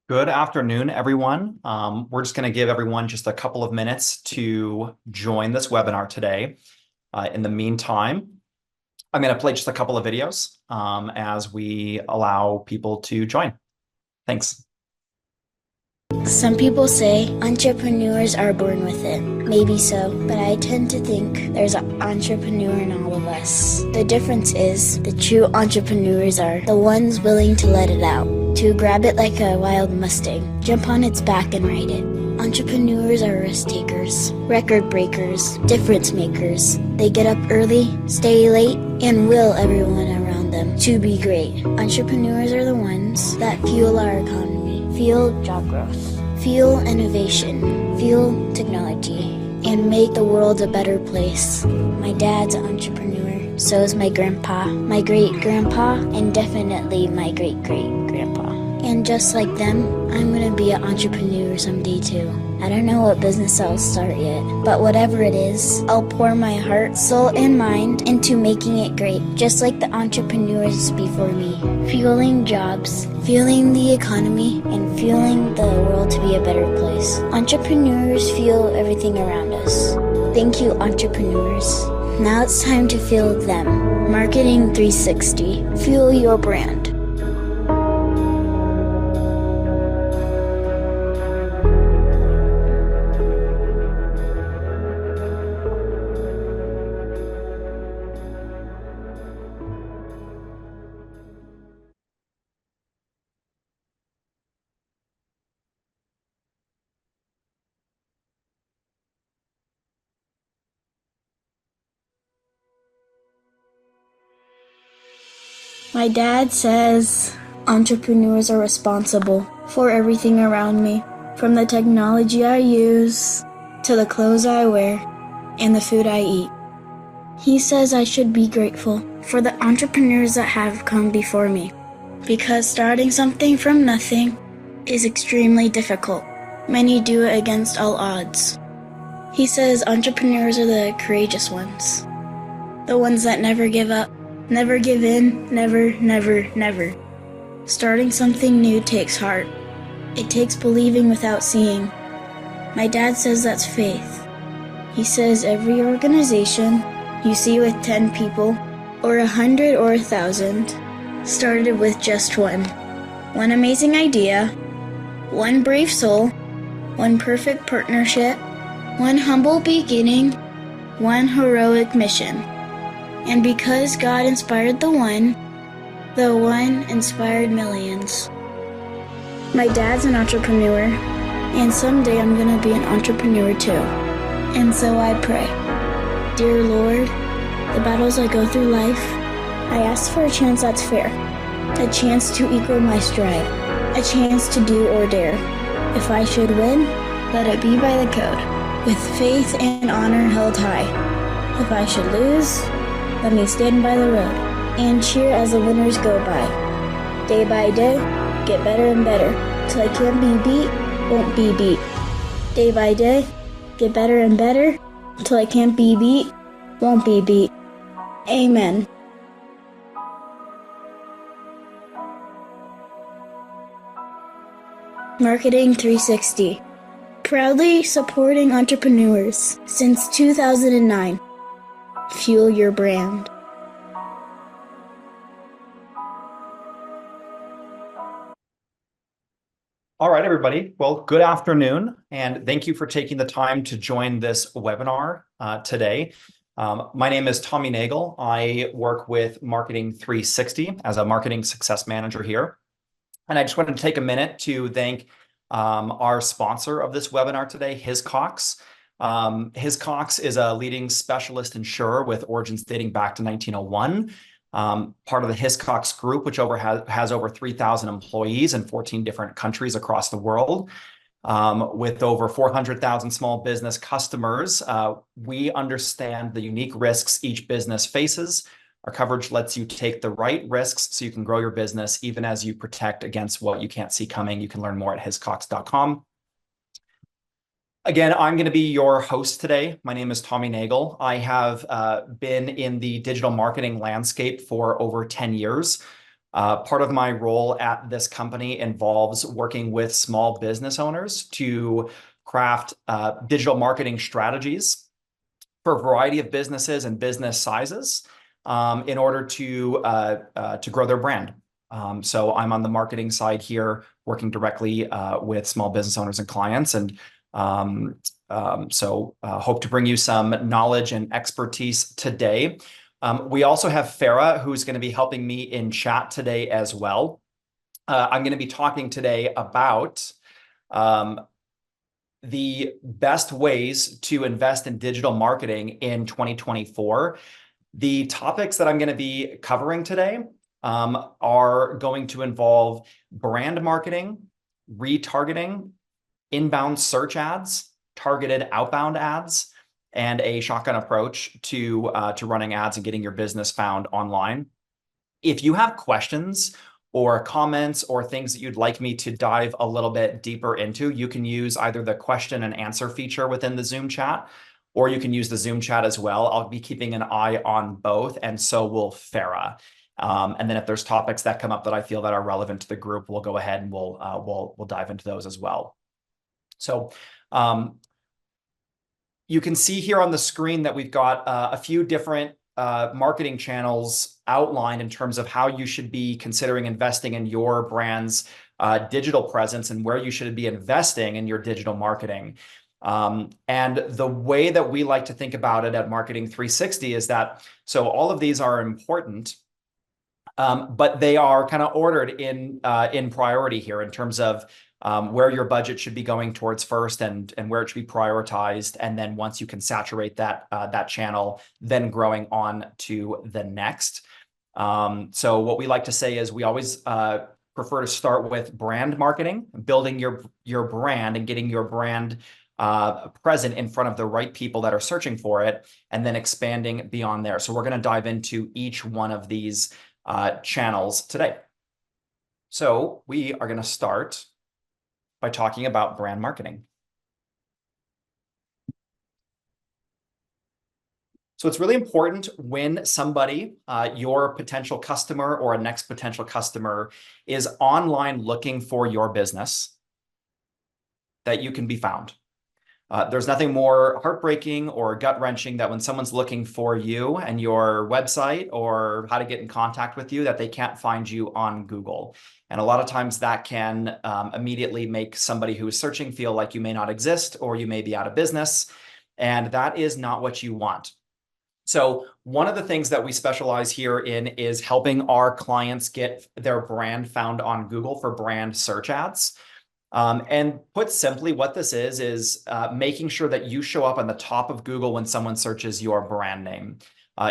Good afternoon, everyone. We're just going to give everyone just a couple of minutes to join this webinar today. In the meantime, I'm going to play just a couple of videos as we allow people to join. Thanks. Some people say entrepreneurs are born with it. Maybe so, but I tend to think there's an entrepreneur in all of us. The difference is the true entrepreneurs are the ones willing to let it out, to grab it like a wild Mustang, jump on its back and ride it. Entrepreneurs are risk takers, record breakers, difference makers. They get up early, stay late, and will everyone around them to be great. Entrepreneurs are the ones that fuel our economy, fuel job growth, fuel innovation, fuel technology, and make the world a better place. My dad's an entrepreneur, so is my grandpa, my great-grandpa, and definitely my great-great-grandpa. And just like them, I'm gonna be an entrepreneur someday too. I don't know what business I'll start yet, but whatever it is, I'll pour my heart, soul, and mind into making it great, just like the entrepreneurs before me. Fueling jobs, fueling the economy, and fueling the world to be a better place. Entrepreneurs fuel everything around us. Thank you, entrepreneurs. Now it's time to fuel them. Marketing 360. Fuel your brand. My dad says entrepreneurs are responsible for everything around me, from the technology I use, to the clothes I wear, and the food I eat. He says I should be grateful for the entrepreneurs that have come before me, because starting something from nothing is extremely difficult. Many do it against all odds. He says entrepreneurs are the courageous ones, the ones that never give up. Never give in, never, never, never. Starting something new takes heart. It takes believing without seeing. My dad says that's faith. He says every organization you see with 10 people, or 100 or 1,000, started with just one. One amazing idea, one brave soul, one perfect partnership, one humble beginning, one heroic mission. And because God inspired the one inspired millions. My dad's an entrepreneur, and someday I'm gonna be an entrepreneur too. And so I pray, dear Lord, the battles I go through life, I ask for a chance that's fair, a chance to equal my strive, a chance to do or dare. If I should win, let it be by the code, with faith and honor held high. If I should lose, let me stand by the road and cheer as the winners go by. Day by day, get better and better, till I can't be beat, won't be beat. Day by day, get better and better, till I can't be beat, won't be beat. Amen. Marketing 360. Proudly supporting entrepreneurs since 2009. Fuel your brand. All right, everybody. Well, good afternoon, and thank you for taking the time to join this webinar today. My name is Tommy Nagel. I work with Marketing 360 as a marketing success manager here. And I just wanted to take a minute to thank our sponsor of this webinar today, Hiscox. Hiscox is a leading specialist insurer with origins dating back to 1901. Part of the Hiscox Group, which has over 3,000 employees in 14 different countries across the world. With over 400,000 small business customers, we understand the unique risks each business faces. Our coverage lets you take the right risks so you can grow your business, even as you protect against what you can't see coming. You can learn more at hiscox.com. Again, I'm going to be your host today. My name is Tommy Nagel. I have been in the digital marketing landscape for over 10 years. Part of my role at this company involves working with small business owners to craft digital marketing strategies for a variety of businesses and business sizes in order to grow their brand. So I'm on the marketing side here, working directly with small business owners and clients, and hope to bring you some knowledge and expertise today. We also have Farah, who's going to be helping me in chat today as well. I'm going to be talking today about the best ways to invest in digital marketing in 2024. The topics that I'm going to be covering today are going to involve brand marketing, retargeting, inbound search ads, targeted outbound ads, and a shotgun approach to running ads and getting your business found online. If you have questions or comments or things that you'd like me to dive a little bit deeper into, you can use either the question and answer feature within the Zoom chat, or you can use the Zoom chat as well. I'll be keeping an eye on both, and so will Farah. And then if there's topics that come up that I feel that are relevant to the group, we'll go ahead and we'll dive into those as well. So you can see here on the screen that we've got a few different marketing channels outlined in terms of how you should be considering investing in your brand's digital presence and where you should be investing in your digital marketing. And the way that we like to think about it at Marketing 360 is that, so all of these are important, but they are kind of ordered in priority here in terms of where your budget should be going towards first and where it should be prioritized. And then once you can saturate that channel, then growing on to the next. So what we like to say is we always prefer to start with brand marketing, building your brand and getting your brand present in front of the right people that are searching for it, and then expanding beyond there. So we're going to dive into each one of these channels today. So we are going to start by talking about brand marketing. So it's really important when somebody, your potential customer or a next potential customer, is online looking for your business, that you can be found. There's nothing more heartbreaking or gut-wrenching that when someone's looking for you and your website or how to get in contact with you, that they can't find you on Google. And a lot of times that can immediately make somebody who is searching feel like you may not exist or you may be out of business. And that is not what you want. So one of the things that we specialize here in is helping our clients get their brand found on Google for brand search ads. And put simply, what this is making sure that you show up on the top of Google when someone searches your brand name.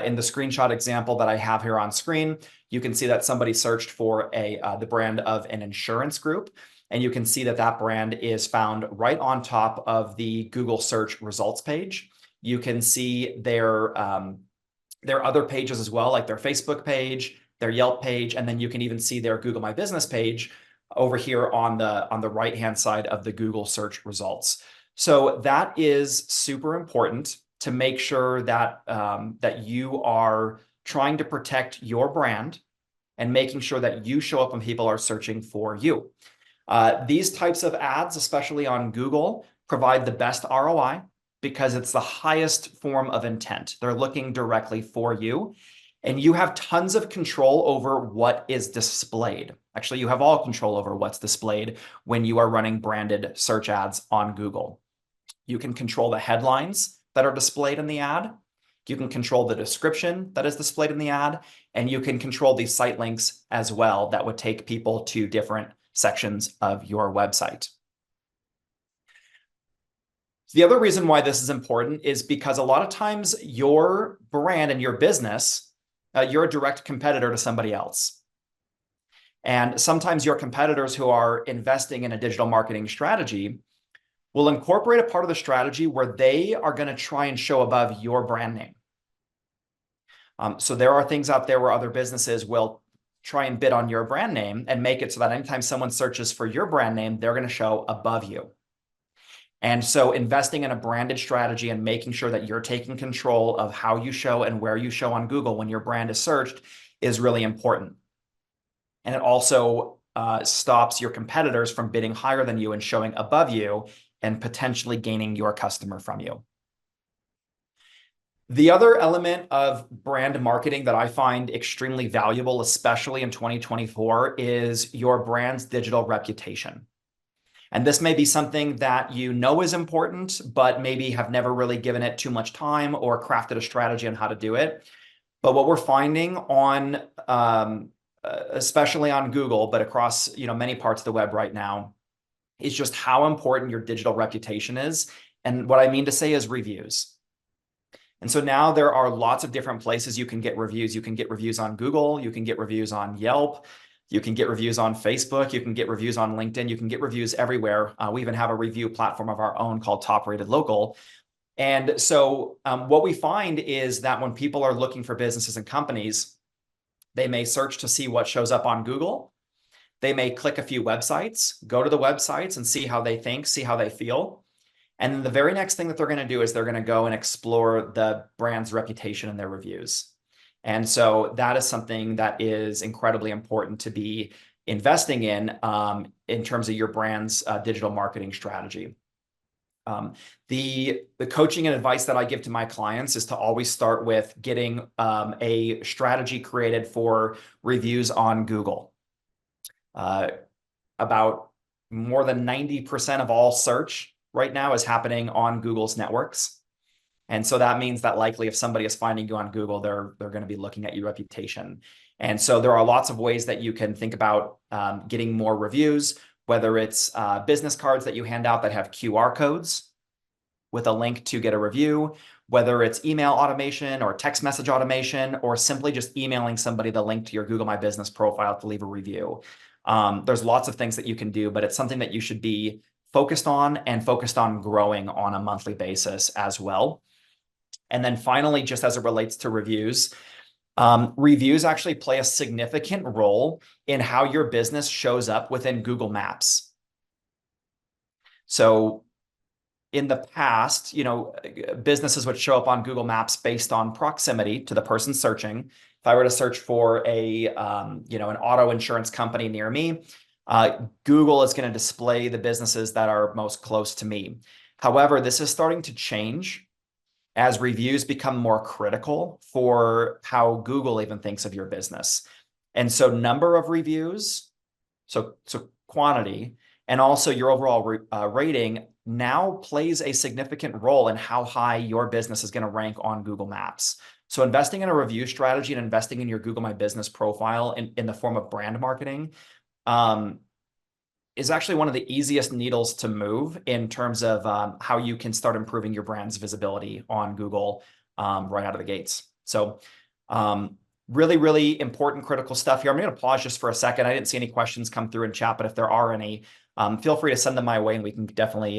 In the screenshot example that I have here on screen, you can see that somebody searched for the brand of an insurance group, and you can see that that brand is found right on top of the Google search results page. You can see their other pages as well, like their Facebook page, their Yelp page, and then you can even see their Google My Business page over here on the right-hand side of the Google search results. So that is super important to make sure that that you are trying to protect your brand and making sure that you show up when people are searching for you. These types of ads, especially on Google, provide the best ROI because it's the highest form of intent. They're looking directly for you, and you have tons of control over what is displayed. Actually, you have all control over what's displayed when you are running branded search ads on Google. You can control the headlines that are displayed in the ad. You can control the description that is displayed in the ad, and you can control the site links as well that would take people to different sections of your website. The other reason why this is important is because a lot of times your brand and your business, you're a direct competitor to somebody else. And sometimes your competitors who are investing in a digital marketing strategy will incorporate a part of the strategy where they are going to try and show above your brand name. So there are things out there where other businesses will try and bid on your brand name and make it so that anytime someone searches for your brand name, they're going to show above you. And so investing in a branded strategy and making sure that you're taking control of how you show and where you show on Google when your brand is searched is really important. And it also stops your competitors from bidding higher than you and showing above you and potentially gaining your customer from you. The other element of brand marketing that I find extremely valuable, especially in 2024, is your brand's digital reputation. And this may be something that you know is important, but maybe have never really given it too much time or crafted a strategy on how to do it. But what we're finding on, especially on Google, but across many parts of the web right now, is just how important your digital reputation is. And what I mean to say is reviews. And so now there are lots of different places you can get reviews. You can get reviews on Google, you can get reviews on Yelp, you can get reviews on Facebook, you can get reviews on LinkedIn, you can get reviews everywhere. We even have a review platform of our own called Top Rated Local. And so what we find is that when people are looking for businesses and companies, they may search to see what shows up on Google. They may click a few websites, go to the websites and see how they think, see how they feel. And then the very next thing that they're going to do is they're going to go and explore the brand's reputation and their reviews. And so that is something that is incredibly important to be investing in terms of your brand's digital marketing strategy. The coaching and advice that I give to my clients is to always start with getting a strategy created for reviews on Google. About more than 90% of all search right now is happening on Google's networks. And so that means that likely if somebody is finding you on Google, they're going to be looking at your reputation. And so there are lots of ways that you can think about getting more reviews, whether it's business cards that you hand out that have QR codes with a link to get a review, whether it's email automation or text message automation, or simply just emailing somebody the link to your Google My Business profile to leave a review. There's lots of things that you can do, but it's something that you should be focused on growing on a monthly basis as well. And then finally, just as it relates to reviews, reviews actually play a significant role in how your business shows up within Google Maps. So in the past, businesses would show up on Google Maps based on proximity to the person searching. If I were to search for an auto insurance company near me, Google is going to display the businesses that are most close to me. However, this is starting to change as reviews become more critical for how Google even thinks of your business. And so number of reviews, so quantity, and also your overall rating now plays a significant role in how high your business is going to rank on Google Maps. So investing in a review strategy and investing in your Google My Business profile in the form of brand marketing is actually one of the easiest needles to move in terms of how you can start improving your brand's visibility on Google right out of the gates. So really, really important, critical stuff here. I'm going to pause just for a second. I didn't see any questions come through in chat, but if there are any, feel free to send them my way and we can definitely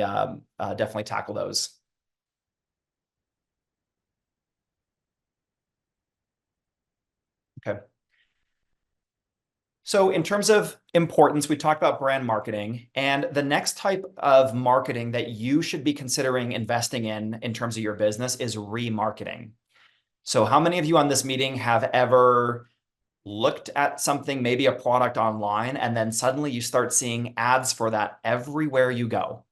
tackle those. Okay. So in terms of importance, we talked about brand marketing, and the next type of marketing that you should be considering investing in terms of your business is remarketing. So how many of you on this meeting have ever looked at something, maybe a product online, and then suddenly you start seeing ads for that everywhere you go?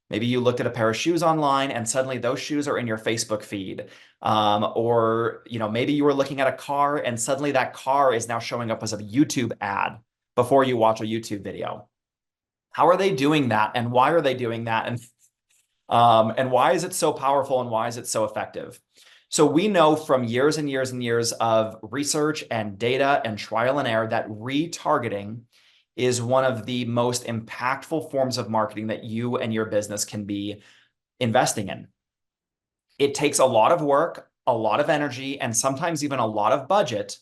Maybe you looked at a pair of shoes online and suddenly those shoes are in your Facebook feed. Or maybe you were looking at a car and suddenly that car is now showing up as a YouTube ad before you watch a YouTube video. How are they doing that? And why are they doing that? And why is it so powerful and why is it so effective? So we know from years and years and years of research and data and trial and error that retargeting is one of the most impactful forms of marketing that you and your business can be investing in. It takes a lot of work, a lot of energy, and sometimes even a lot of budget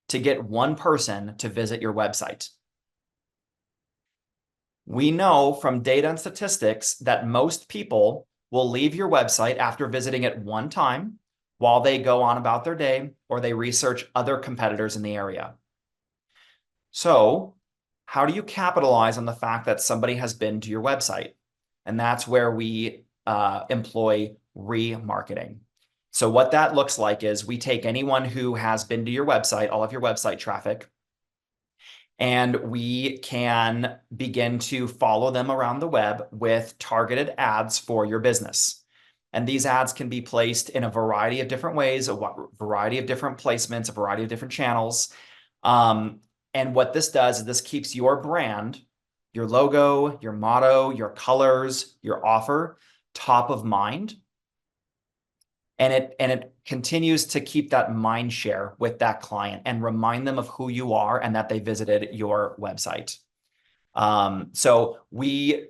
to get one person to visit your website. We know from data and statistics that most people will leave your website after visiting it one time while they go on about their day or they research other competitors in the area. So how do you capitalize on the fact that somebody has been to your website? And that's where we employ remarketing. So what that looks like is we take anyone who has been to your website, all of your website traffic, and we can begin to follow them around the web with targeted ads for your business. And these ads can be placed in a variety of different ways, a variety of different placements, a variety of different channels. And what this does is this keeps your brand, your logo, your motto, your colors, your offer top of mind. And it continues to keep that mind share with that client and remind them of who you are and that they visited your website. So we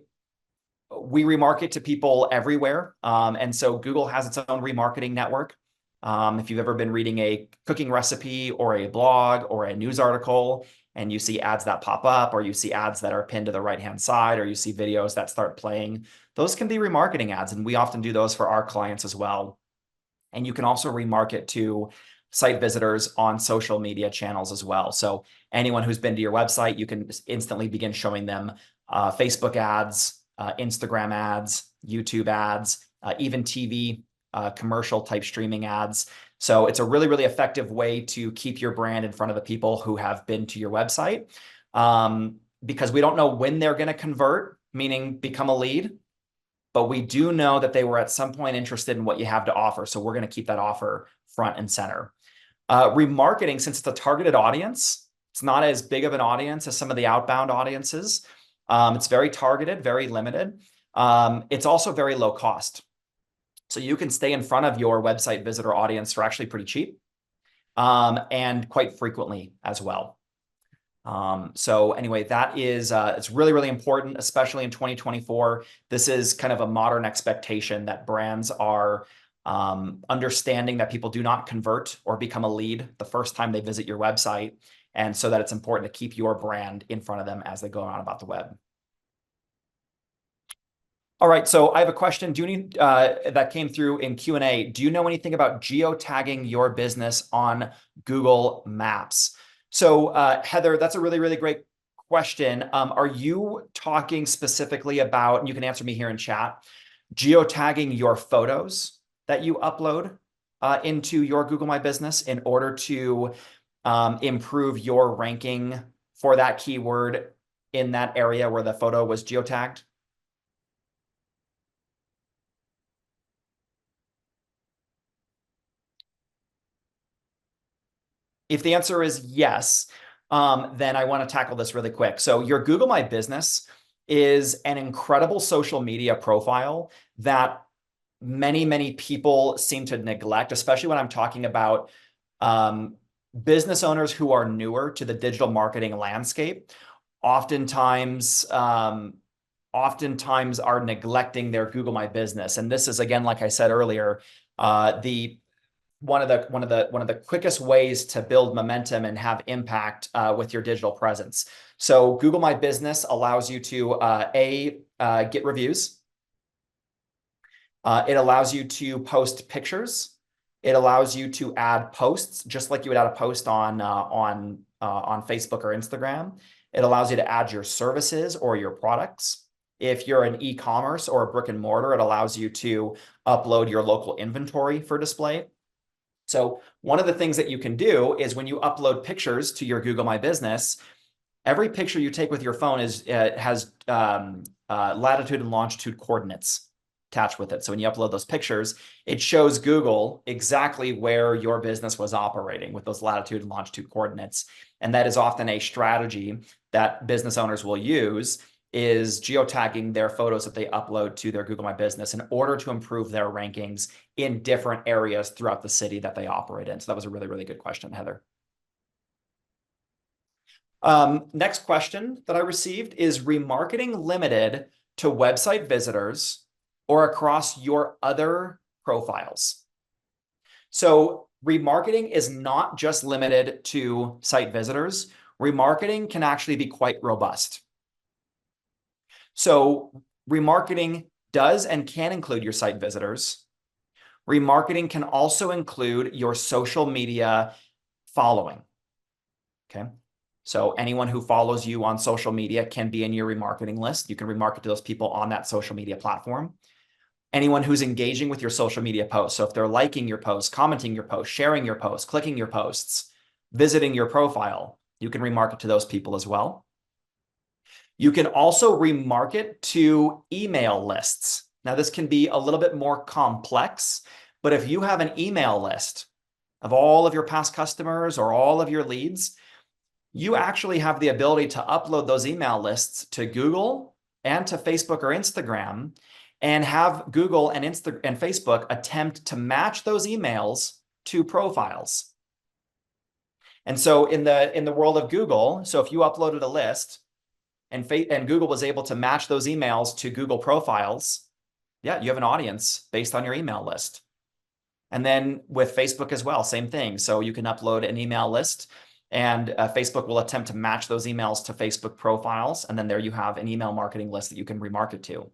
remarket to people everywhere. And so Google has its own remarketing network. If you've ever been reading a cooking recipe or a blog or a news article, and you see ads that pop up, or you see ads that are pinned to the right-hand side, or you see videos that start playing, those can be remarketing ads. And we often do those for our clients as well. And you can also remarket to site visitors on social media channels as well. So anyone who's been to your website, you can instantly begin showing them Facebook ads, Instagram ads, YouTube ads, even TV commercial type streaming ads. So it's a really, really effective way to keep your brand in front of the people who have been to your website, because we don't know when they're going to convert, meaning become a lead, but we do know that they were at some point interested in what you have to offer. So we're going to keep that offer front and center. Remarketing, since it's a targeted audience, it's not as big of an audience as some of the outbound audiences. It's very targeted, very limited. It's also very low cost. So you can stay in front of your website visitor audience for actually pretty cheap, and quite frequently as well. So anyway, that is, it's really, really important, especially in 2024. This is kind of a modern expectation that brands are understanding that people do not convert or become a lead the first time they visit your website. And so that it's important to keep your brand in front of them as they go on about the web. All right, so I have a question. Do you need that came through in Q&A? Do you know anything about geotagging your business on Google Maps? So Heather, that's a really, really great question. Are you talking specifically about, and you can answer me here in chat, geotagging your photos that you upload into your Google My Business in order to improve your ranking for that keyword in that area where the photo was geotagged? If the answer is yes, then I want to tackle this really quick. So your Google My Business is an incredible social media profile that many, many people seem to neglect, especially when I'm talking about business owners who are newer to the digital marketing landscape. Oftentimes are neglecting their Google My Business. And this is, again, like I said earlier, one of the quickest ways to build momentum and have impact with your digital presence. So Google My Business allows you to get reviews. It allows you to post pictures. It allows you to add posts, just like you would add a post on Facebook or Instagram. It allows you to add your services or your products. If you're an e-commerce or a brick and mortar, it allows you to upload your local inventory for display. So one of the things that you can do is when you upload pictures to your Google My Business, every picture you take with your phone has latitude and longitude coordinates attached with it. So when you upload those pictures, it shows Google exactly where your business was operating with those latitude and longitude coordinates. And that is often a strategy that business owners will use, is geotagging their photos that they upload to their Google My Business in order to improve their rankings in different areas throughout the city that they operate in. So that was a really, really good question, Heather. Next question that I received is remarketing limited to website visitors or across your other profiles? So remarketing is not just limited to site visitors. Remarketing can actually be quite robust. So remarketing does and can include your site visitors. Remarketing can also include your social media following. Okay. So anyone who follows you on social media can be in your remarketing list. You can remarket to those people on that social media platform. Anyone who's engaging with your social media posts. So if they're liking your posts, commenting your posts, sharing your posts, clicking your posts, visiting your profile, You can remarket to those people as well. You can also remarket to email lists. Now, this can be a little bit more complex, but if you have an email list of all of your past customers or all of your leads, you actually have the ability to upload those email lists to Google and to Facebook or Instagram, and have Google and Facebook attempt to match those emails to profiles. And so in the world of Google, so if you uploaded a list and Google was able to match those emails to Google profiles, yeah, you have an audience based on your email list. And then with Facebook as well, same thing. So you can upload an email list, and Facebook will attempt to match those emails to Facebook profiles. And then there you have an email marketing list that you can remarket to.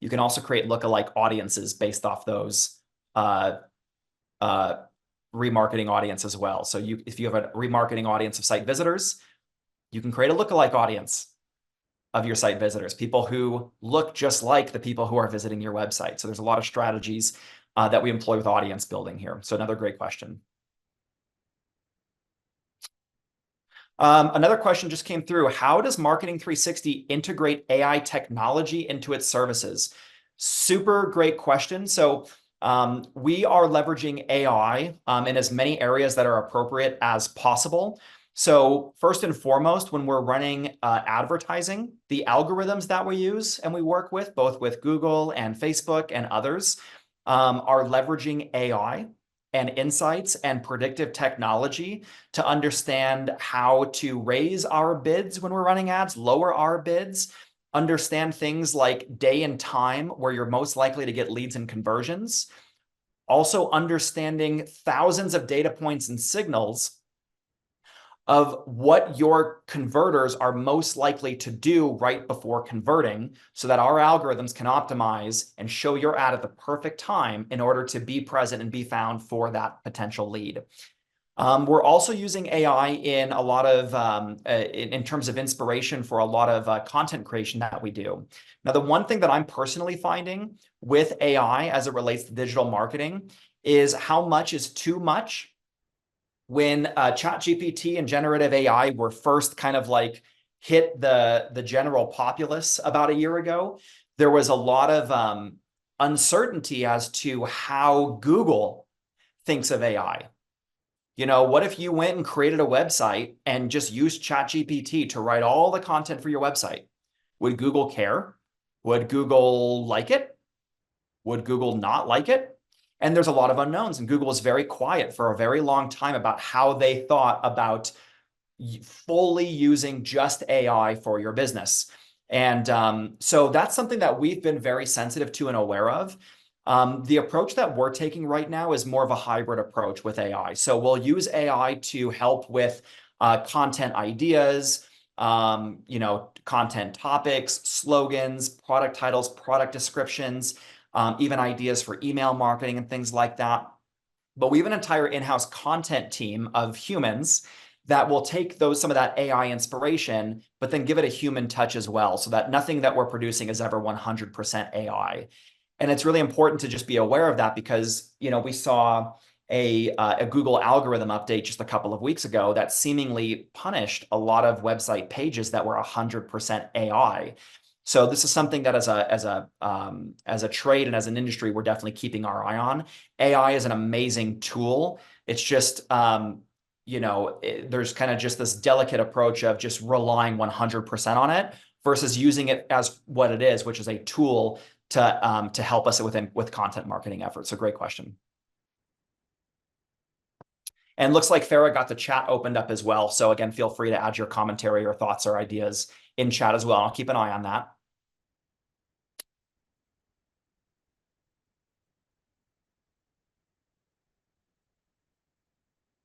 You can also create lookalike audiences based off those remarketing audience as well. So if you have a remarketing audience of site visitors, you can create a lookalike audience of your site visitors, people who look just like the people who are visiting your website. So there's a lot of strategies that we employ with audience building here. So another great question. Another question just came through. How does Marketing 360 integrate AI technology into its services? Super great question. So we are leveraging AI in as many areas that are appropriate as possible. So first and foremost, when we're running advertising, the algorithms that we use and we work with, both with Google and Facebook and others, are leveraging AI and insights and predictive technology to understand how to raise our bids when we're running ads, lower our bids, understand things like day and time where you're most likely to get leads and conversions. Also understanding thousands of data points and signals of what your converters are most likely to do right before converting, so that our algorithms can optimize and show your ad at the perfect time in order to be present and be found for that potential lead. We're also using AI in a lot of, in terms of inspiration for a lot of content creation that we do. Now, the one thing that I'm personally finding with AI as it relates to digital marketing is how much is too much. When ChatGPT and generative AI were first kind of like hit the general populace about a year ago, there was a lot of uncertainty as to how Google thinks of AI. You know, what if you went and created a website and just used ChatGPT to write all the content for your website? Would Google care? Would Google like it? Would Google not like it? And there's a lot of unknowns, and Google was very quiet for a very long time about how they thought about fully using just AI for your business. And so that's something that we've been very sensitive to and aware of. The approach that we're taking right now is more of a hybrid approach with AI. So we'll use AI to help with content ideas, content topics, slogans, product titles, product descriptions, even ideas for email marketing and things like that. But we have an entire in-house content team of humans that will take some of that AI inspiration, but then give it a human touch as well, so that nothing that we're producing is ever 100% AI. And it's really important to just be aware of that, because we saw a Google algorithm update just a couple of weeks ago that seemingly punished a lot of website pages that were 100% AI. So this is something that as a trade and as an industry, we're definitely keeping our eye on. AI is an amazing tool. It's just, there's kind of just this delicate approach of just relying 100% on it versus using it as what it is, which is a tool to help us with content marketing efforts. So great question. And looks like Farah got the chat opened up as well. So again, feel free to add your commentary or thoughts or ideas in chat as well. I'll keep an eye on that.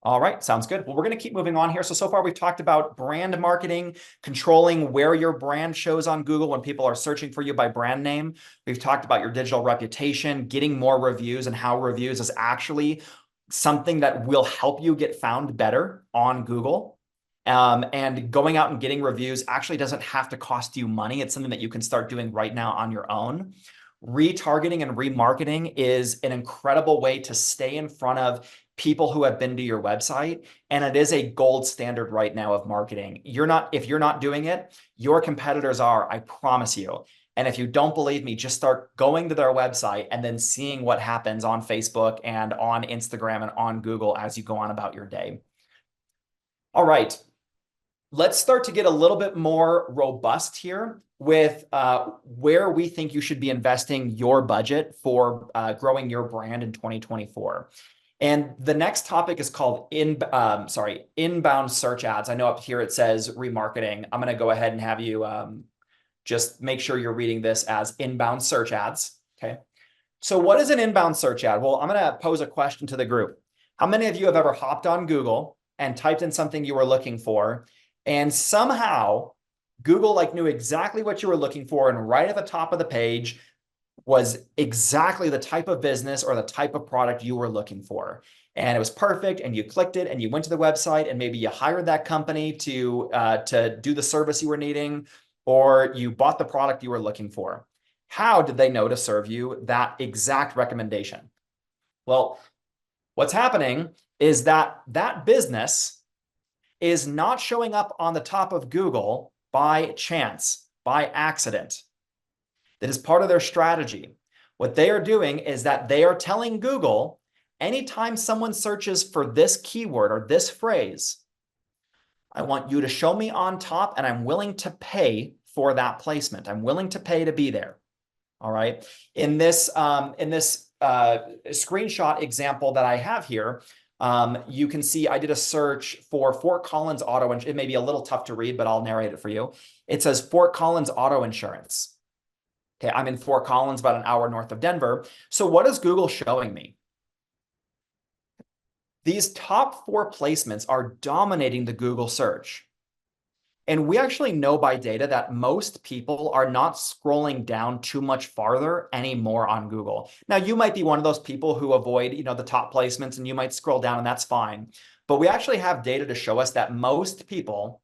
All right, sounds good. Well, we're going to keep moving on here. So far we've talked about brand marketing, controlling where your brand shows on Google when people are searching for you by brand name. We've talked about your digital reputation, getting more reviews, and how reviews is actually something that will help you get found better on Google. And going out and getting reviews actually doesn't have to cost you money. It's something that you can start doing right now on your own. Retargeting and remarketing is an incredible way to stay in front of people who have been to your website, and it is a gold standard right now of marketing. If you're not doing it, your competitors are, I promise you. And if you don't believe me, just start going to their website and then seeing what happens on Facebook and on Instagram and on Google as you go on about your day. All right, let's start to get a little bit more robust here with where we think you should be investing your budget for growing your brand in 2024. And the next topic is called inbound search ads. I know up here it says remarketing. I'm going to go ahead and have you just make sure you're reading this as inbound search ads. Okay. So what is an inbound search ad? Well, I'm going to pose a question to the group. How many of you have ever hopped on Google and typed in something you were looking for, and somehow Google knew exactly what you were looking for, and right at the top of the page was exactly the type of business or the type of product you were looking for? And it was perfect, and you clicked it and you went to the website, and maybe you hired that company to do the service you were needing, or you bought the product you were looking for. How did they know to serve you that exact recommendation? Well, what's happening is that business is not showing up on the top of Google by chance, by accident. That is part of their strategy. What they are doing is that they are telling Google, anytime someone searches for this keyword or this phrase, I want you to show me on top, and I'm willing to pay for that placement. I'm willing to pay to be there. All right. In this screenshot example that I have here, you can see I did a search for Fort Collins Auto. It may be a little tough to read, but I'll narrate it for you. It says Fort Collins Auto Insurance. Okay, I'm in Fort Collins, about an hour north of Denver. So what is Google showing me? These top 4 placements are dominating the Google search. And we actually know by data that most people are not scrolling down too much farther anymore on Google. Now, you might be one of those people who avoid, the top placements, and you might scroll down, and that's fine. But we actually have data to show us that most people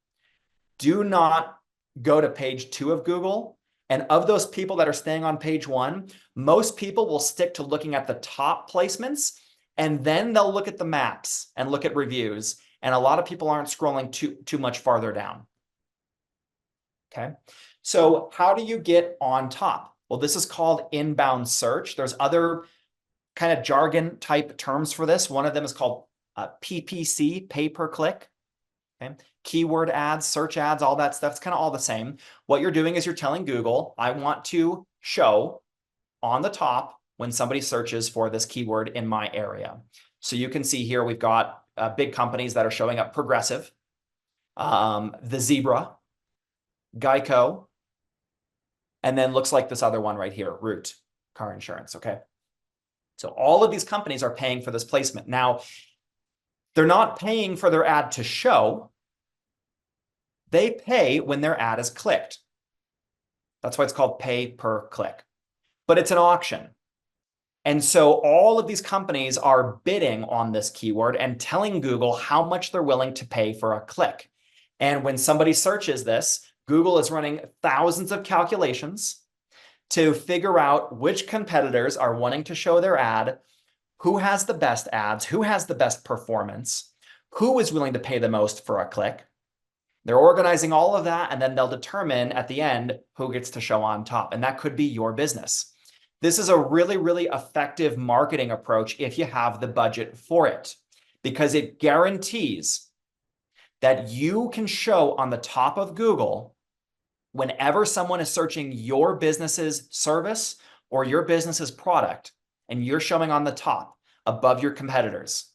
do not go to page 2 of Google. And of those people that are staying on page 1, most people will stick to looking at the top placements, and then they'll look at the maps and look at reviews. And a lot of people aren't scrolling too much farther down. Okay, so how do you get on top? Well, this is called inbound search. There's other kind of jargon type terms for this. One of them is called PPC, pay per click. Okay, keyword ads, search ads, all that stuff. It's kind of all the same. What you're doing is you're telling Google, I want to show on the top when somebody searches for this keyword in my area. So you can see here we've got big companies that are showing up: Progressive, the Zebra, Geico, and then looks like this other one right here, Root car insurance. Okay. So all of these companies are paying for this placement. Now, they're not paying for their ad to show. They pay when their ad is clicked. That's why it's called pay per click. But it's an auction. And so all of these companies are bidding on this keyword and telling Google how much they're willing to pay for a click. And when somebody searches this, Google is running thousands of calculations to figure out which competitors are wanting to show their ad, who has the best ads, who has the best performance, who is willing to pay the most for a click. They're organizing all of that, and then they'll determine at the end who gets to show on top. And that could be your business. This is a really, really effective marketing approach if you have the budget for it, because it guarantees that you can show on the top of Google whenever someone is searching your business's service or your business's product, and you're showing on the top above your competitors.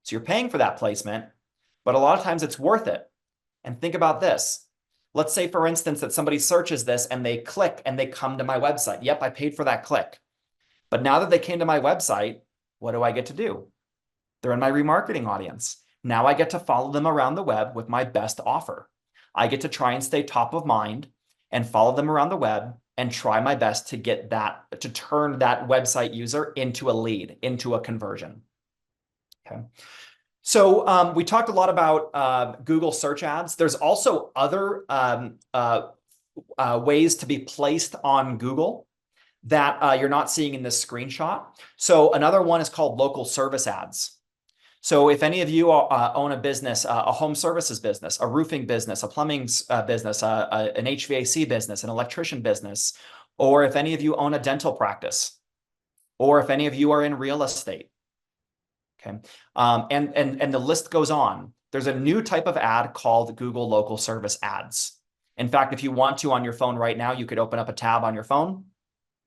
So you're paying for that placement, but a lot of times it's worth it. And think about this. Let's say, for instance, that somebody searches this and they click and they come to my website. Yep, I paid for that click. But now that they came to my website, what do I get to do? They're in my remarketing audience. Now I get to follow them around the web with my best offer. I get to try and stay top of mind and follow them around the web and try my best to get that, to turn that website user into a lead, into a conversion. Okay. So we talked a lot about Google search ads. There's also other ways to be placed on Google that you're not seeing in this screenshot. So another one is called local service ads. So if any of you own a business, a home services business, a roofing business, a plumbing business, an HVAC business, an electrician business, or if any of you own a dental practice, or if any of you are in real estate, okay, and the list goes on. There's a new type of ad called Google Local Service Ads. In fact, if you want to on your phone right now, you could open up a tab on your phone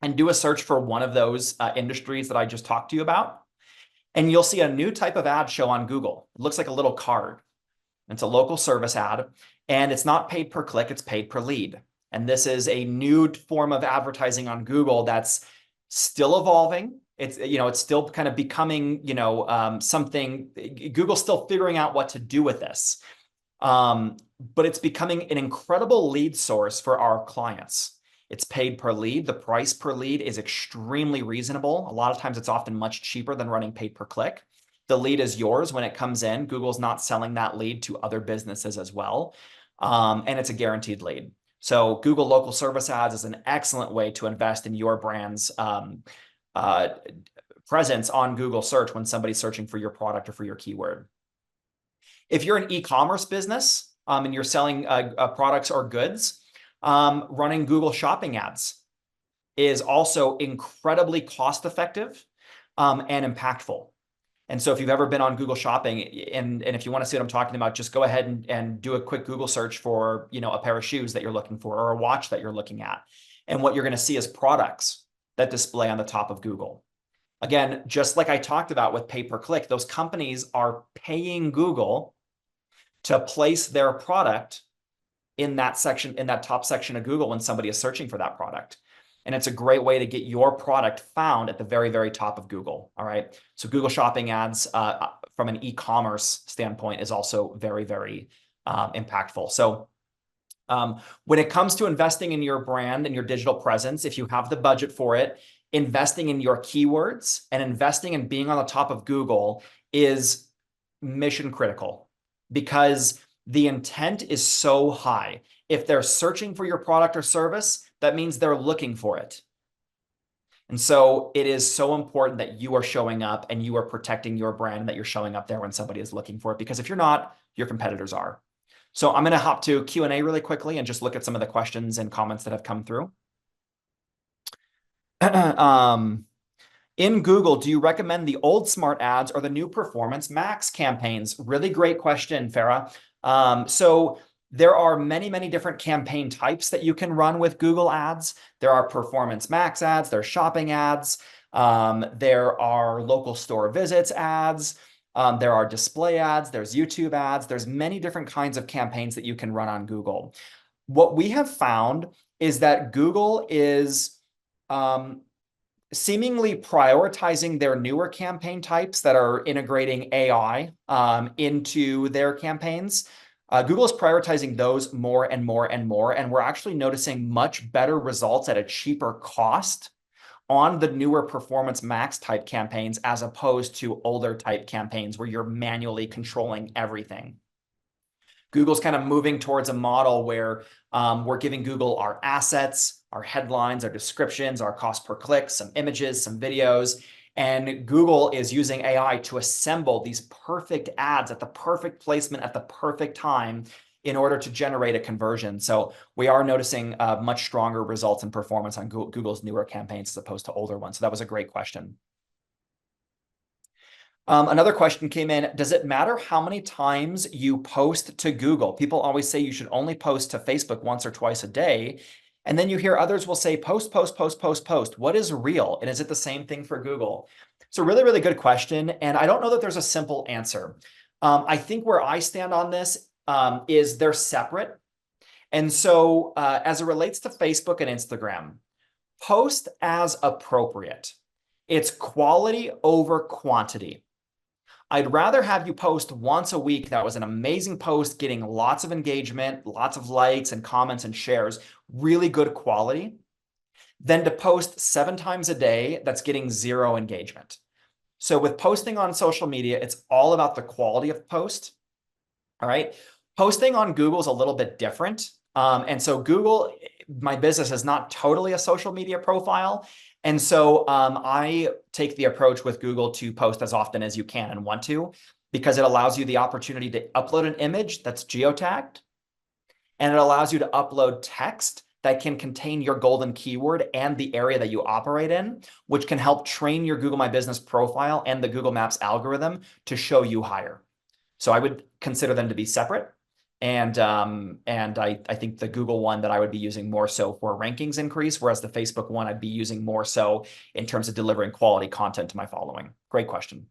and do a search for one of those industries that I just talked to you about. And you'll see a new type of ad show on Google. It looks like a little card. It's a local service ad, and it's not paid per click, it's paid per lead. And this is a new form of advertising on Google that's still evolving. It's still kind of becoming, something. Google's still figuring out what to do with this. But it's becoming an incredible lead source for our clients. It's paid per lead. The price per lead is extremely reasonable. A lot of times it's often much cheaper than running paid per click. The lead is yours when it comes in. Google's not selling that lead to other businesses as well. And it's a guaranteed lead. So Google Local Service Ads is an excellent way to invest in your brand's presence on Google search when somebody's searching for your product or for your keyword. If you're an e-commerce business and you're selling products or goods, running Google Shopping ads is also incredibly cost-effective and impactful. And so if you've ever been on Google Shopping, and if you want to see what I'm talking about, just go ahead and do a quick Google search for, a pair of shoes that you're looking for or a watch that you're looking at. And what you're going to see is products that display on the top of Google. Again, just like I talked about with pay-per-click, those companies are paying Google to place their product in that section, in that top section of Google when somebody is searching for that product. And it's a great way to get your product found at the very, very top of Google. All right. So Google Shopping ads from an e-commerce standpoint is also very, very impactful. So when it comes to investing in your brand and your digital presence, if you have the budget for it, investing in your keywords and investing in being on the top of Google is mission critical, because the intent is so high. If they're searching for your product or service, that means they're looking for it. And so it is so important that you are showing up and you are protecting your brand, and that you're showing up there when somebody is looking for it, because if you're not, your competitors are. So I'm going to hop to Q&A really quickly and just look at some of the questions and comments that have come through. In Google, do you recommend the old smart ads or the new Performance Max campaigns? Really great question, Farah. So there are many, many different campaign types that you can run with Google Ads. There are Performance Max ads, there are shopping ads, there are local store visits ads, there are display ads, there's YouTube ads, there's many different kinds of campaigns that you can run on Google. What we have found is that Google is seemingly prioritizing their newer campaign types that are integrating AI into their campaigns. Google is prioritizing those more and more and more, and we're actually noticing much better results at a cheaper cost on the newer Performance Max type campaigns as opposed to older type campaigns where you're manually controlling everything. Google's kind of moving towards a model where we're giving Google our assets, our headlines, our descriptions, our cost per click, some images, some videos. And Google is using AI to assemble these perfect ads at the perfect placement at the perfect time in order to generate a conversion. So we are noticing much stronger results and performance on Google's newer campaigns as opposed to older ones. So that was a great question. Another question came in. Does it matter how many times you post to Google? People always say you should only post to Facebook once or twice a day. And then you hear others will say post, post, post, post, post. What is real? And is it the same thing for Google? It's a really, really good question. And I don't know that there's a simple answer. I think where I stand on this is they're separate. And so as it relates to Facebook and Instagram, post as appropriate. It's quality over quantity. I'd rather have you post once a week that was an amazing post, getting lots of engagement, lots of likes and comments and shares, really good quality, than to post 7 times a day that's getting 0 engagement. So with posting on social media, it's all about the quality of post. All right. Posting on Google is a little bit different. And so Google, my business is not totally a social media profile. And so I take the approach with Google to post as often as you can and want to. because it allows you the opportunity to upload an image that's geotagged, and it allows you to upload text that can contain your golden keyword and the area that you operate in, which can help train your Google My Business profile and the Google Maps algorithm to show you higher. So I would consider them to be separate. And I think the Google one that I would be using more so for rankings increase, whereas the Facebook one I'd be using more so in terms of delivering quality content to my following. Great question.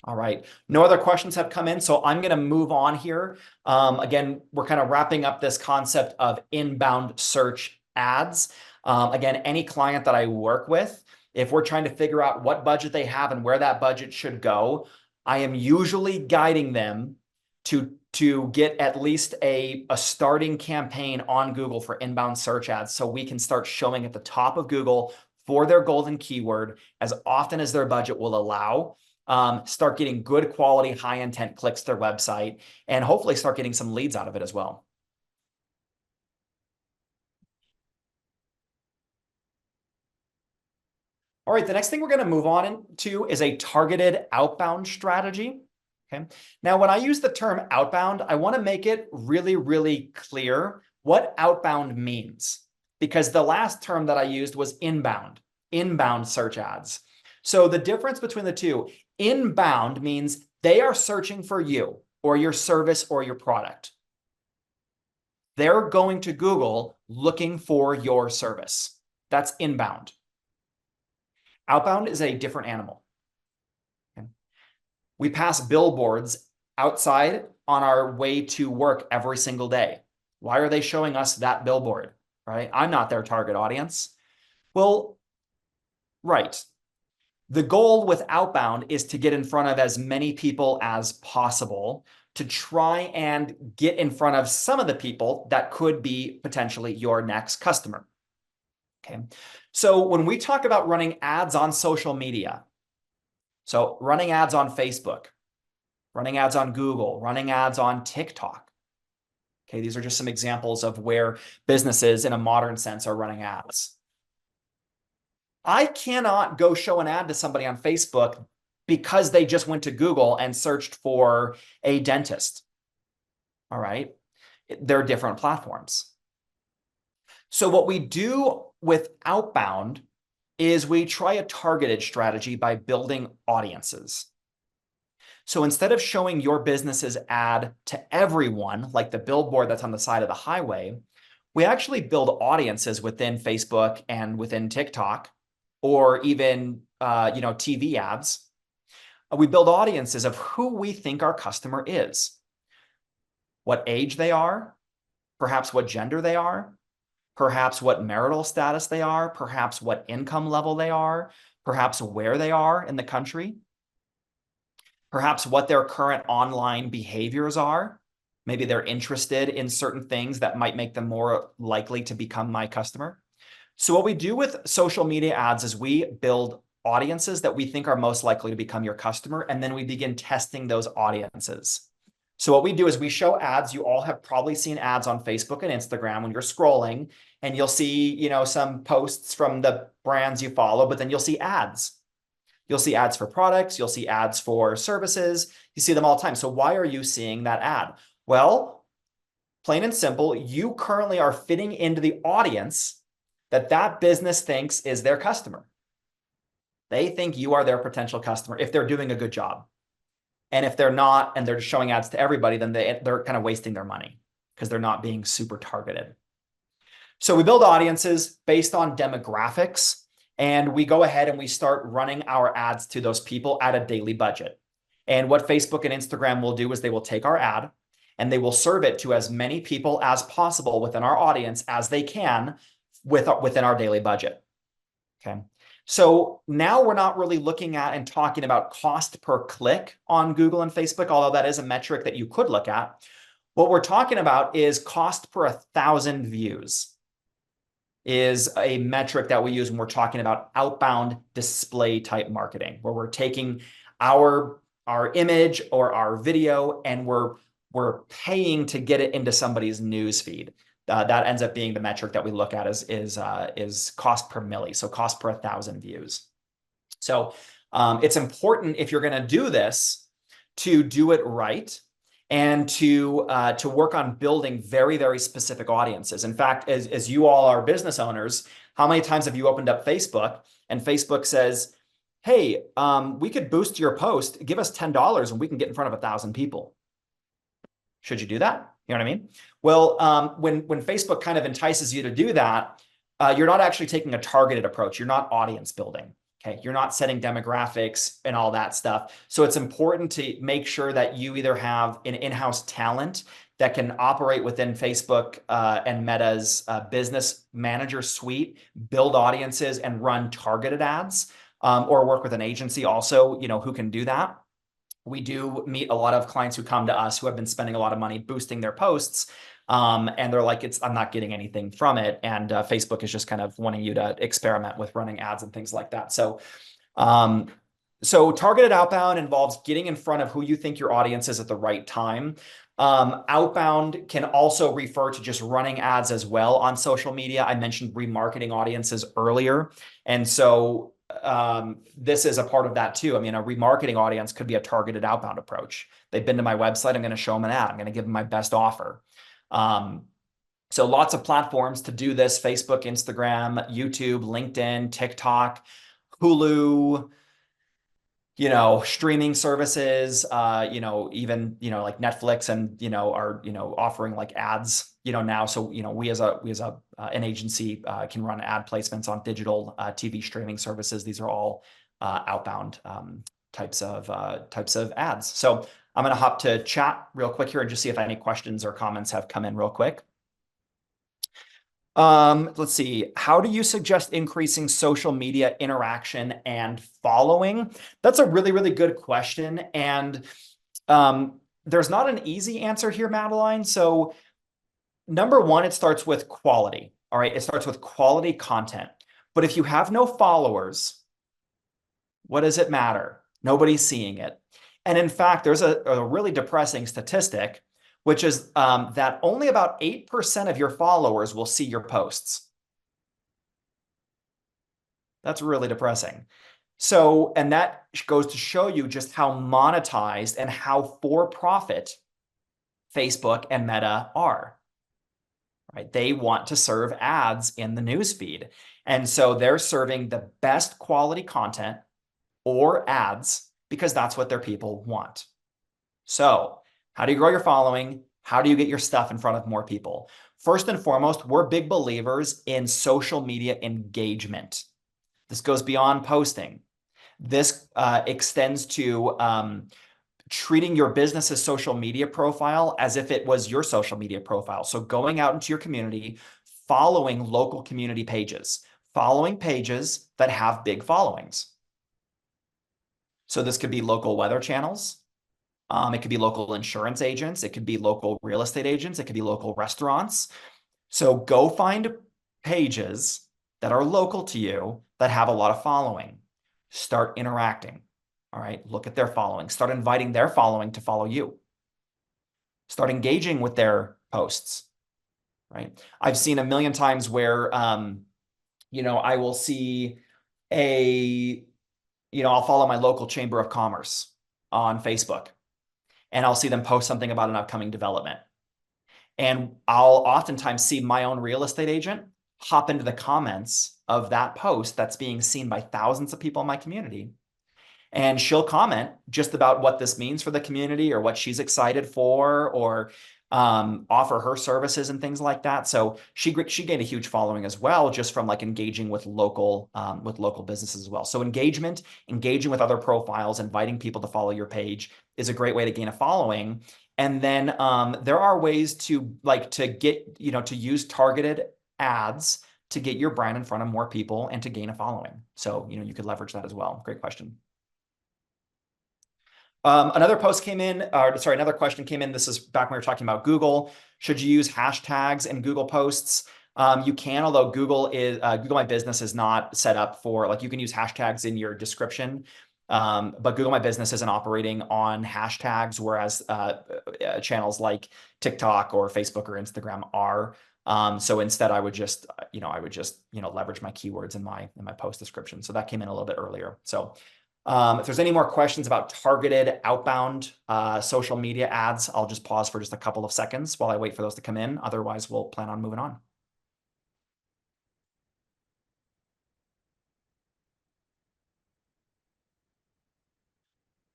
All right, no other questions have come in, so I'm going to move on here. Again, we're kind of wrapping up this concept of inbound search ads. Again, any client that I work with, if we're trying to figure out what budget they have and where that budget should go, I am usually guiding them to get at least a starting campaign on Google for inbound search ads, so we can start showing at the top of Google for their golden keyword as often as their budget will allow. Start getting good quality, high intent clicks to their website, and hopefully start getting some leads out of it as well. All right, the next thing we're going to move on into is a targeted outbound strategy. Okay. Now, when I use the term outbound, I want to make it really, really clear what outbound means, because the last term that I used was inbound search ads. So the difference between the two, inbound means they are searching for you or your service or your product. They're going to Google looking for your service. That's inbound. Outbound is a different animal. Okay. We pass billboards outside on our way to work every single day. Why are they showing us that billboard, right? I'm not their target audience. Well, right. The goal with outbound is to get in front of as many people as possible to try and get in front of some of the people that could be potentially your next customer. Okay. So when we talk about running ads on social media, so running ads on Facebook, running ads on Google, running ads on TikTok. Okay, these are just some examples of where businesses in a modern sense are running ads. I cannot go show an ad to somebody on Facebook because they just went to Google and searched for a dentist. All right. They're different platforms. So what we do with outbound is we try a targeted strategy by building audiences. So instead of showing your business's ad to everyone, like the billboard that's on the side of the highway, we actually build audiences within Facebook and within TikTok, or even TV ads. We build audiences of who we think our customer is, what age they are, perhaps what gender they are, perhaps what marital status they are, perhaps what income level they are, perhaps where they are in the country, perhaps what their current online behaviors are. Maybe they're interested in certain things that might make them more likely to become my customer. So what we do with social media ads is we build audiences that we think are most likely to become your customer, and then we begin testing those audiences. So what we do is we show ads. You all have probably seen ads on Facebook and Instagram when you're scrolling, and you'll see, some posts from the brands you follow, but then you'll see ads. You'll see ads for products. You'll see ads for services. You see them all the time. So why are you seeing that ad? Well, plain and simple, you currently are fitting into the audience that business thinks is their customer. They think you are their potential customer if they're doing a good job. And if they're not, and they're just showing ads to everybody, then they're kind of wasting their money because they're not being super targeted. So we build audiences based on demographics, and we go ahead and we start running our ads to those people at a daily budget. And what Facebook and Instagram will do is they will take our ad and they will serve it to as many people as possible within our audience as they can within our daily budget. Okay. So now we're not really looking at and talking about cost per click on Google and Facebook, although that is a metric that you could look at. What we're talking about is cost per 1,000 views is a metric that we use when we're talking about outbound display type marketing, where we're taking our image or our video and we're paying to get it into somebody's news feed. That ends up being the metric that we look at is cost per milli, so cost per 1,000 views. So It's important if you're going to do this to do it right and to work on building very, very specific audiences. In fact, as you all are business owners, how many times have you opened up Facebook and Facebook says, hey, we could boost your post, give us $10 and we can get in front of 1,000 people. Should you do that? You know what I mean? Well, when Facebook kind of entices you to do that, you're not actually taking a targeted approach. You're not audience building. Okay, you're not setting demographics and all that stuff. So it's important to make sure that you either have an in-house talent that can operate within Facebook and Meta's business manager suite, build audiences and run targeted ads, or work with an agency also, who can do that. We do meet a lot of clients who come to us who have been spending a lot of money boosting their posts. And they're like, I'm not getting anything from it. And Facebook is just kind of wanting you to experiment with running ads and things like that. So targeted outbound involves getting in front of who you think your audience is at the right time. Outbound can also refer to just running ads as well on social media. I mentioned remarketing audiences earlier. And so this is a part of that too. I mean, a remarketing audience could be a targeted outbound approach. They've been to my website. I'm going to show them an ad. I'm going to give them my best offer. So lots of platforms to do this: Facebook, Instagram, YouTube, LinkedIn, TikTok, Hulu, streaming services, even, like Netflix and, are, offering like ads, now. So, we as an agency can run ad placements on digital TV streaming services. These are all outbound types of ads. So I'm going to hop to chat real quick here and just see if any questions or comments have come in real quick. Let's see. How do you suggest increasing social media interaction and following? That's a really, really good question. And there's not an easy answer here, Madeline. So number one, it starts with quality. All right. It starts with quality content. But if you have no followers, what does it matter? Nobody's seeing it. And in fact, there's a really depressing statistic, which is that only about 8% of your followers will see your posts. That's really depressing. So, and that goes to show you just how monetized and how for-profit Facebook and Meta are. Right? They want to serve ads in the newsfeed. And so they're serving the best quality content or ads because that's what their people want. So how do you grow your following? How do you get your stuff in front of more people? First and foremost, we're big believers in social media engagement. This goes beyond posting. This extends to treating your business's social media profile as if it was your social media profile. So going out into your community, following local community pages, following pages that have big followings. So this could be local weather channels. It could be local insurance agents. It could be local real estate agents. It could be local restaurants. So go find pages that are local to you that have a lot of following. Start interacting. All right. Look at their following. Start inviting their following to follow you. Start engaging with their posts. Right. I've seen a million times where, I will see I'll follow my local chamber of commerce on Facebook. And I'll see them post something about an upcoming development. And I'll oftentimes see my own real estate agent hop into the comments of that post that's being seen by thousands of people in my community. And she'll comment just about what this means for the community or what she's excited for, or offer her services and things like that. So she gained a huge following as well, just from like engaging with local businesses as well. So engaging with other profiles, inviting people to follow your page is a great way to gain a following. And then there are ways to use targeted ads to get your brand in front of more people and to gain a following. So, you could leverage that as well. Great question. Another question came in. This is back when we were talking about Google. Should you use hashtags in Google posts? You can, although Google My Business is not set up for, you can use hashtags in your description. But Google My Business isn't operating on hashtags, whereas channels like TikTok or Facebook or Instagram are. So instead, I would just leverage my keywords in my post description. So that came in a little bit earlier. So If there's any more questions about targeted outbound social media ads, I'll just pause for just a couple of seconds while I wait for those to come in. Otherwise, we'll plan on moving on.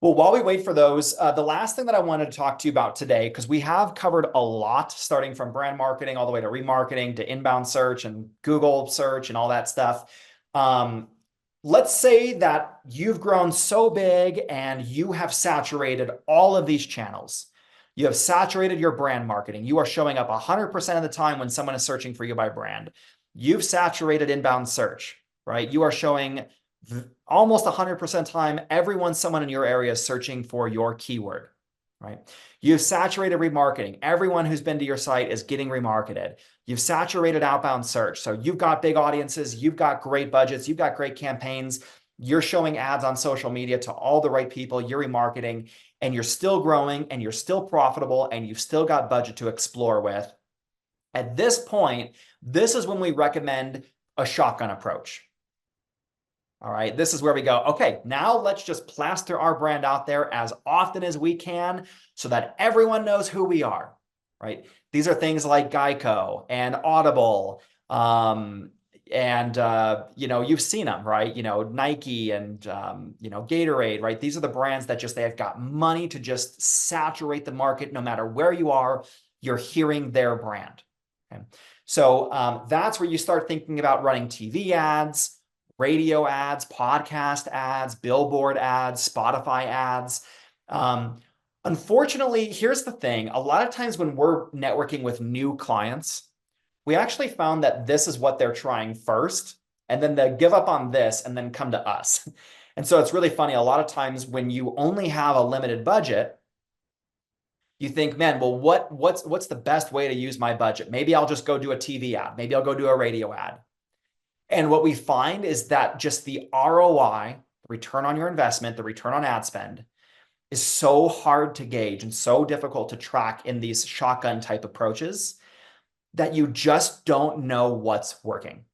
Well, while we wait for those, the last thing that I wanted to talk to you about today, because we have covered a lot, starting from brand marketing all the way to remarketing to inbound search and Google search and all that stuff. Let's say that you've grown so big and you have saturated all of these channels. You have saturated your brand marketing. You are showing up 100% of the time when someone is searching for you by brand. You've saturated inbound search, right? You are showing almost 100% time, someone in your area is searching for your keyword, right? You've saturated remarketing. Everyone who's been to your site is getting remarketed. You've saturated outbound search. So you've got big audiences, you've got great budgets, you've got great campaigns. You're showing ads on social media to all the right people, you're remarketing, and you're still growing and you're still profitable and you've still got budget to explore with. At this point, this is when we recommend a shotgun approach. All right, this is where we go, okay, now let's just plaster our brand out there as often as we can so that everyone knows who we are, right? These are things like Geico and Audible, you've seen them, right? Nike and, Gatorade, right? These are the brands that they have got money to just saturate the market. No matter where you are, you're hearing their brand. Okay? So that's where you start thinking about running TV ads, radio ads, podcast ads, billboard ads, Spotify ads. Unfortunately, here's the thing. A lot of times when we're networking with new clients, we actually found that this is what they're trying first, and then they give up on this and then come to us. And so it's really funny. A lot of times when you only have a limited budget, you think, man, well, what's the best way to use my budget? Maybe I'll just go do a TV ad. Maybe I'll go do a radio ad. And what we find is that just the ROI, return on your investment, the return on ad spend, is so hard to gauge and so difficult to track in these shotgun type approaches that you just don't know what's working.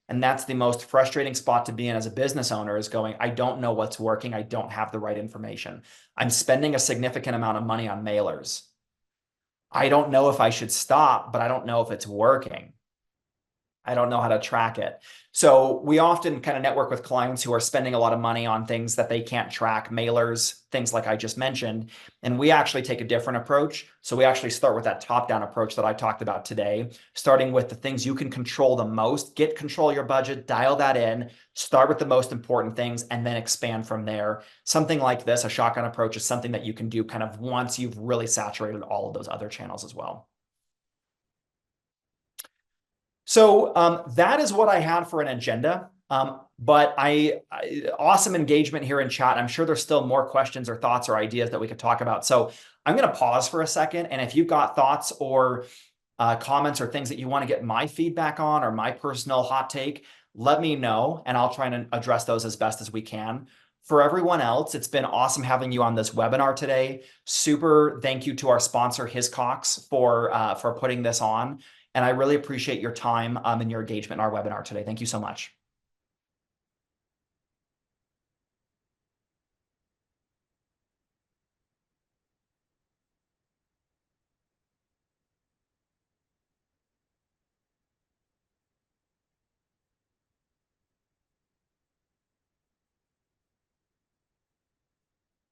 And that's the most frustrating spot to be in as a business owner, is going, I don't know what's working. I don't have the right information. I'm spending a significant amount of money on mailers. I don't know if I should stop, but I don't know if it's working. I don't know how to track it. So we often kind of network with clients who are spending a lot of money on things that they can't track, mailers, things like I just mentioned. And we actually take a different approach. So we actually start with that top-down approach that I talked about today, starting with the things you can control the most, get control of your budget, dial that in, start with the most important things, and then expand from there. Something like this, a shotgun approach, is something that you can do kind of once you've really saturated all of those other channels as well. So that is what I had for an agenda. But awesome engagement here in chat. I'm sure there's still more questions or thoughts or ideas that we could talk about. So I'm going to pause for a second. And if you've got thoughts or comments or things that you want to get my feedback on or my personal hot take, let me know, and I'll try and address those as best as we can. For everyone else, it's been awesome having you on this webinar today. Super thank you to our sponsor, Hiscox, for putting this on. And I really appreciate your time and your engagement in our webinar today. Thank you so much.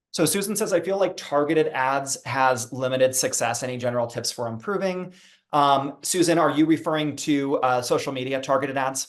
So Susan says, I feel like targeted ads has limited success. Any general tips for improving? Susan, are you referring to social media targeted ads?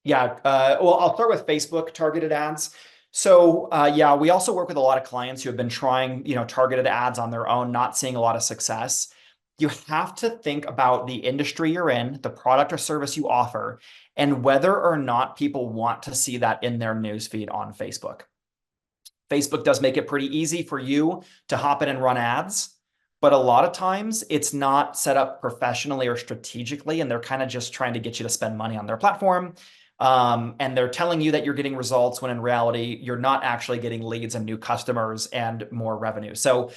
Yeah, well, I'll start with Facebook targeted ads. So yeah, we also work with a lot of clients who have been trying, targeted ads on their own, not seeing a lot of success. You have to think about the industry you're in, the product or service you offer, and whether or not people want to see that in their newsfeed on Facebook. Facebook does make it pretty easy for you to hop in and run ads, but a lot of times it's not set up professionally or strategically, and they're kind of just trying to get you to spend money on their platform. And they're telling you that you're getting results when in reality, you're not actually getting leads and new customers and more revenue. So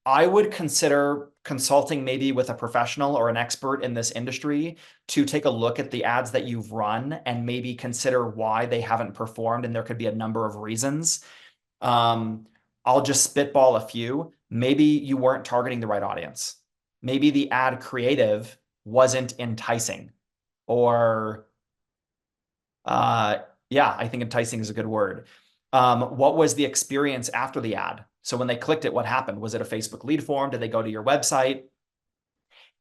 I would consider consulting maybe with a professional or an expert in this industry to take a look at the ads that you've run and maybe consider why they haven't performed. And there could be a number of reasons. I'll just spitball a few. Maybe you weren't targeting the right audience. Maybe the ad creative wasn't enticing, or yeah, I think enticing is a good word. What was the experience after the ad? So when they clicked it, what happened? Was it a Facebook lead form? Did they go to your website?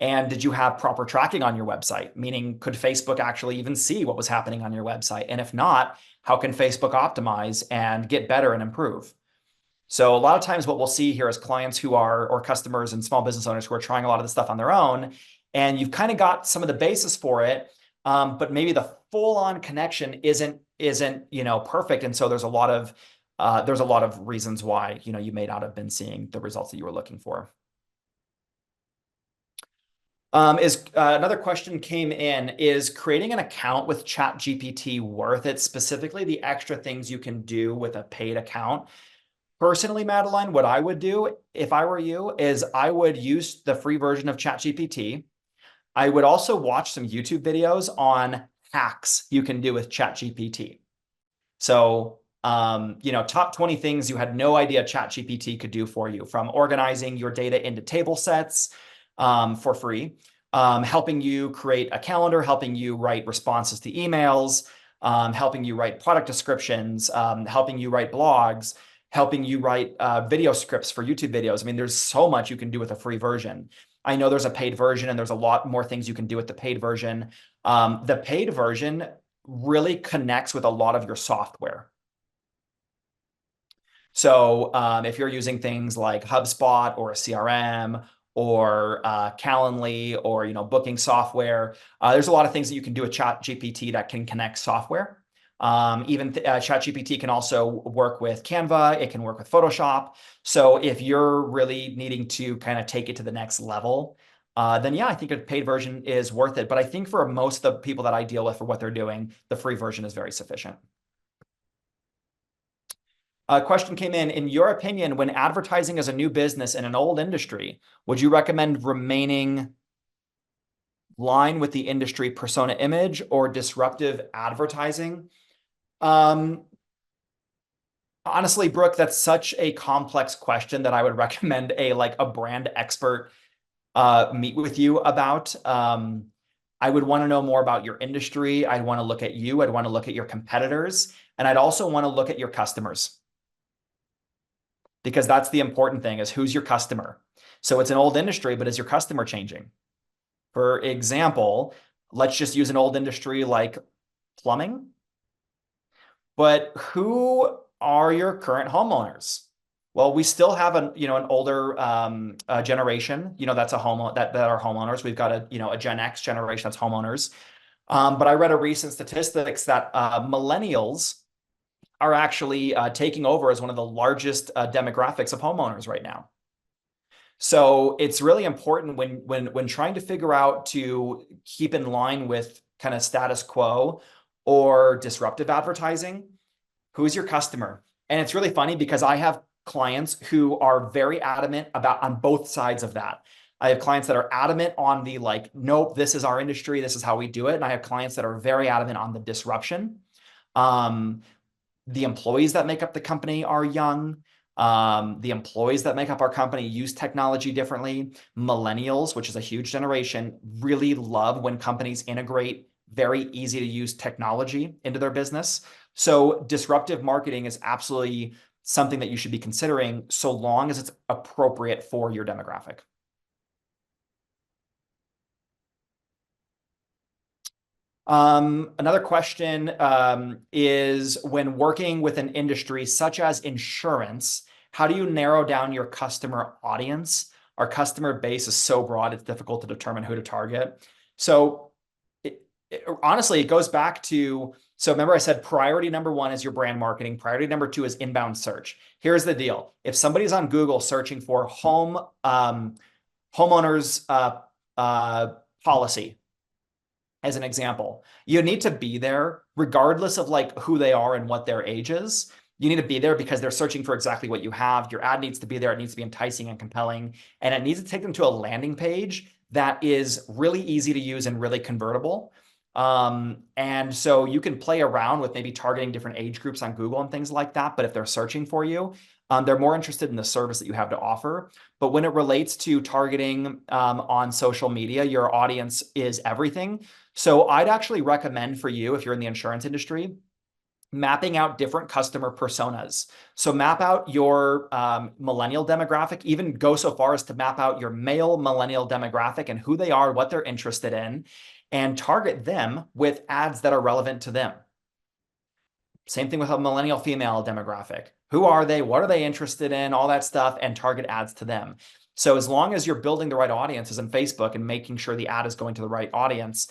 And did you have proper tracking on your website? Meaning, could Facebook actually even see what was happening on your website? And if not, how can Facebook optimize and get better and improve? So a lot of times what we'll see here is clients who are, or customers and small business owners who are trying a lot of this stuff on their own, and you've kind of got some of the basis for it, but maybe the full-on connection isn't perfect. And so there's a lot of reasons why you may not have been seeing the results that you were looking for. Another question came in, is creating an account with ChatGPT worth it? Specifically, the extra things you can do with a paid account. Personally, Madeline, what I would do if I were you is I would use the free version of ChatGPT. I would also watch some YouTube videos on hacks you can do with ChatGPT. So, top 20 things you had no idea ChatGPT could do for you, from organizing your data into table sets for free, helping you create a calendar, helping you write responses to emails, helping you write product descriptions, helping you write blogs, helping you write video scripts for YouTube videos. I mean, there's so much you can do with a free version. I know there's a paid version and there's a lot more things you can do with the paid version. The paid version really connects with a lot of your software. So if you're using things like HubSpot or a CRM or Calendly or booking software, there's a lot of things that you can do with ChatGPT that can connect software. Even ChatGPT can also work with Canva. It can work with Photoshop. So if you're really needing to kind of take it to the next level, then yeah, I think a paid version is worth it. But I think for most of the people that I deal with for what they're doing, the free version is very sufficient. A question came in your opinion, when advertising is a new business in an old industry, would you recommend remaining line with the industry persona image or disruptive advertising? Honestly, Brooke, that's such a complex question that I would recommend a brand expert meet with you about. I would want to know more about your industry. I'd want to look at you. I'd want to look at your competitors. And I'd also want to look at your customers. Because that's the important thing, is who's your customer. So it's an old industry, but is your customer changing? For example, let's just use an old industry like plumbing. But who are your current homeowners? Well, we still have an older generation, that's that are homeowners. We've got a Gen X generation that's homeowners. But I read a recent statistics that millennials are actually taking over as one of the largest demographics of homeowners right now. So it's really important when trying to figure out to keep in line with kind of status quo or disruptive advertising, who's your customer? And it's really funny because I have clients who are very adamant on both sides of that. I have clients that are adamant on the nope, this is our industry, this is how we do it. And I have clients that are very adamant on the disruption. The employees that make up the company are young. The employees that make up our company use technology differently. Millennials, which is a huge generation, really love when companies integrate very easy to use technology into their business. So disruptive marketing is absolutely something that you should be considering, so long as it's appropriate for your demographic. Another question is, when working with an industry such as insurance, how do you narrow down your customer audience? Our customer base is so broad, it's difficult to determine who to target. So honestly, it goes back to, so remember I said priority number 1 is your brand marketing. Priority number 2 is inbound search. Here's the deal. If somebody's on Google searching for homeowners policy, as an example, you need to be there regardless of who they are and what their age is. You need to be there because they're searching for exactly what you have. Your ad needs to be there. It needs to be enticing and compelling. And it needs to take them to a landing page that is really easy to use and really convertible. And so you can play around with maybe targeting different age groups on Google and things like that. But if they're searching for you, they're more interested in the service that you have to offer. But when it relates to targeting on social media, your audience is everything. So I'd actually recommend for you, if you're in the insurance industry, mapping out different customer personas. So map out your millennial demographic, even go so far as to map out your male millennial demographic and who they are, what they're interested in, and target them with ads that are relevant to them. Same thing with a millennial female demographic. Who are they? What are they interested in? All that stuff, and target ads to them. So as long as you're building the right audiences in Facebook and making sure the ad is going to the right audience,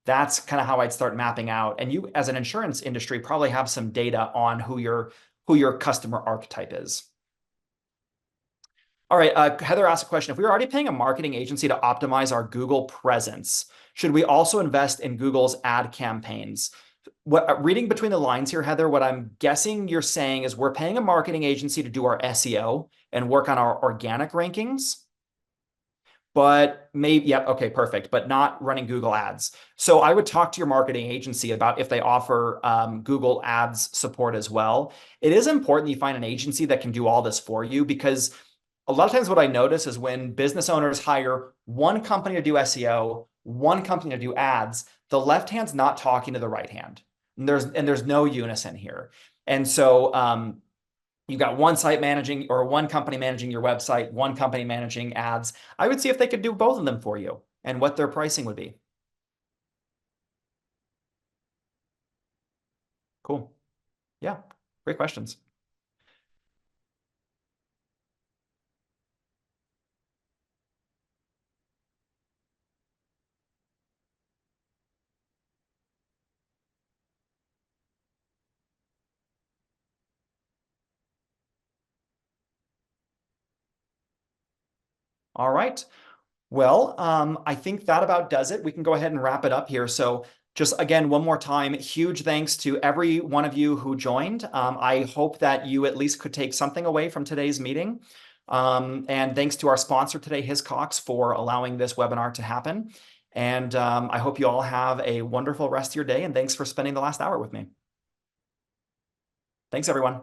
that's kind of how I'd start mapping out. And you, as an insurance industry, probably have some data on who your customer archetype is. All right, Heather asked a question. If we were already paying a marketing agency to optimize our Google presence, should we also invest in Google's ad campaigns? Reading between the lines here, Heather, what I'm guessing you're saying is we're paying a marketing agency to do our SEO and work on our organic rankings. But maybe, yeah, okay, perfect, but not running Google ads. So I would talk to your marketing agency about if they offer Google ads support as well. It is important you find an agency that can do all this for you, because a lot of times what I notice is when business owners hire one company to do SEO, one company to do ads, the left hand's not talking to the right hand. And there's no unison here. And so you've got one site managing, or one company managing your website, one company managing ads. I would see if they could do both of them for you and what their pricing would be. Cool. Yeah, great questions. All right. Well, I think that about does it. We can go ahead and wrap it up here. So just again, one more time, huge thanks to every one of you who joined. I hope that you at least could take something away from today's meeting. And thanks to our sponsor today, Hiscox, for allowing this webinar to happen. And I hope you all have a wonderful rest of your day. And thanks for spending the last hour with me. Thanks, everyone.